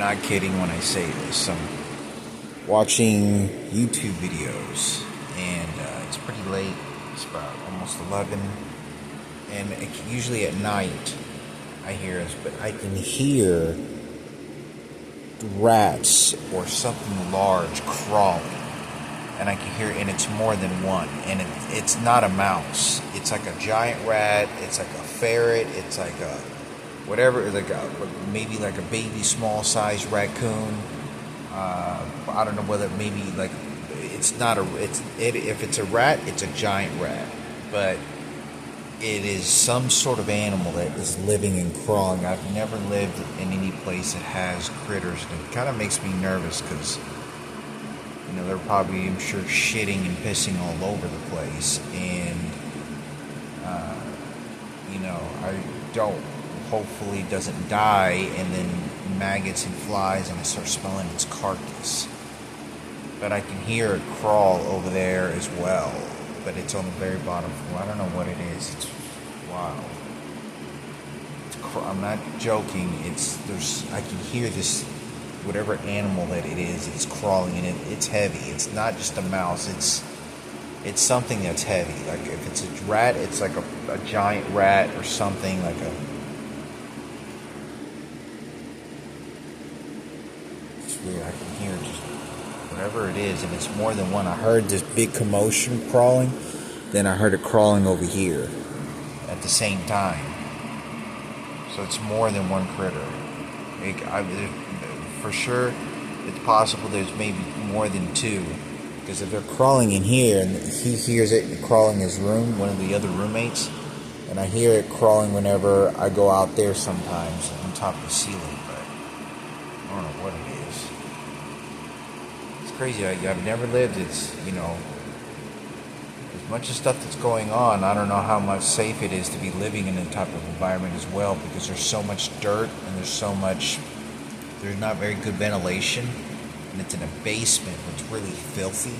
not kidding when I say this. I'm watching YouTube videos, and it's pretty late. It's about almost 11, and usually at night I hear this, but I can hear rats or something large crawling, and I can hear, and it's more than one, and it's not a mouse. It's like a giant rat. It's like a ferret. It's like a whatever, maybe like a baby small sized raccoon. I don't know whether maybe like it's not if it's a rat, it's a giant rat, but it is some sort of animal that is living and crawling. I've never lived in any place that has critters, and it kind of makes me nervous because they're probably, I'm sure, shitting and pissing all over the place, and I don't. Hopefully, it doesn't die, and then maggots and flies, and I start smelling its carcass. But I can hear it crawl over there as well. But it's on the very bottom floor. I don't know what it is. It's wild. I'm not joking. I can hear this, whatever animal that it is. It's crawling, and it's heavy. It's not just a mouse. It's something that's heavy. Like if it's a rat, it's like a giant rat or something like a. It's weird. I can hear just whatever it is, and it's more than one. I heard this big commotion crawling, then I heard it crawling over here at the same time. So it's more than one critter. For sure, it's possible there's maybe more than two, because if they're crawling in here and he hears it crawling in his room, one of the other roommates, and I hear it crawling whenever I go out there sometimes on top of the ceiling, but I don't know what it is. Crazy. I've never lived. It's as much of stuff that's going on. I don't know how much safe it is to be living in that type of environment as well, because there's so much dirt and there's not very good ventilation, and it's in a basement that's really filthy.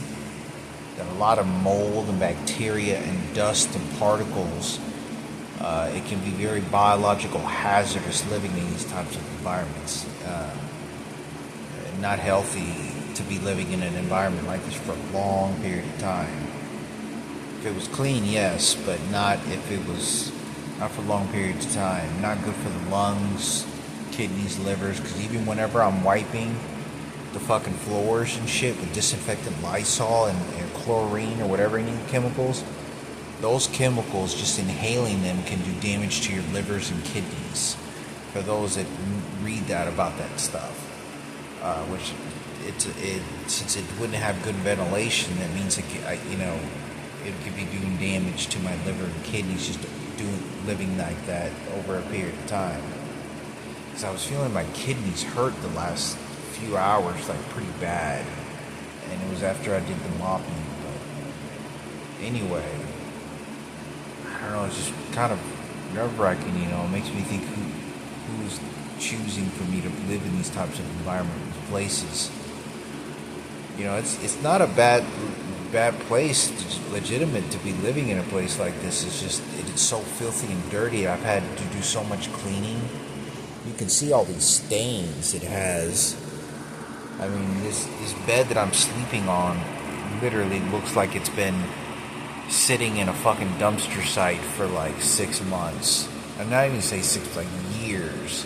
Got a lot of mold and bacteria and dust and particles. It can be very biological hazardous living in these types of environments. Not healthy to be living in an environment like this for a long period of time. If it was clean, yes, but not for long periods of time. Not good for the lungs, kidneys, livers, because even whenever I'm wiping the fucking floors and shit with disinfectant Lysol and chlorine or whatever chemicals, those chemicals, just inhaling them, can do damage to your livers and kidneys. For those that read that about that stuff. Which since it wouldn't have good ventilation, that means it could be doing damage to my liver and kidneys just living like that over a period of time. Because I was feeling my kidneys hurt the last few hours, like pretty bad, and it was after I did the mopping. But anyway, I don't know. It's just kind of nerve-wracking. It makes me think who's choosing for me to live in these types of environments, places. It's not a bad place, legitimate to be living in a place like this. It's just it's so filthy and dirty. I've had to do so much cleaning. You can see all these stains it has. I mean, this bed that I'm sleeping on literally looks like it's been sitting in a fucking dumpster site for like 6 months. I'm not even say 6, like years.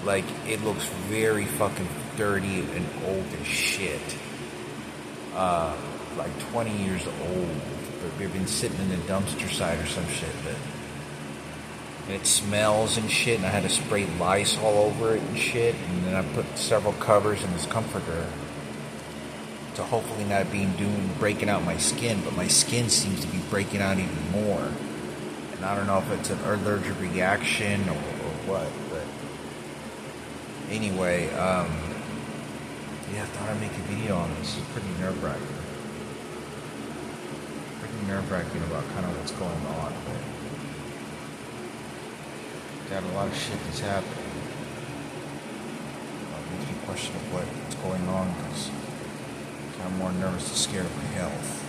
Like, it looks very fucking dirty and old as shit. Like 20 years old. They've been sitting in a dumpster site or some shit. And it smells and shit, and I had to spray Lysol all over it and shit. And then I put several covers in this comforter to hopefully not breaking out my skin. But my skin seems to be breaking out even more. And I don't know if it's an allergic reaction or what, but anyway, I thought I'd make a video on this. It's pretty nerve-wracking. Pretty nerve-wracking about kind of what's going on, but got a lot of shit that's happening. It makes me question what's going on, because I'm more nervous and scared of my health.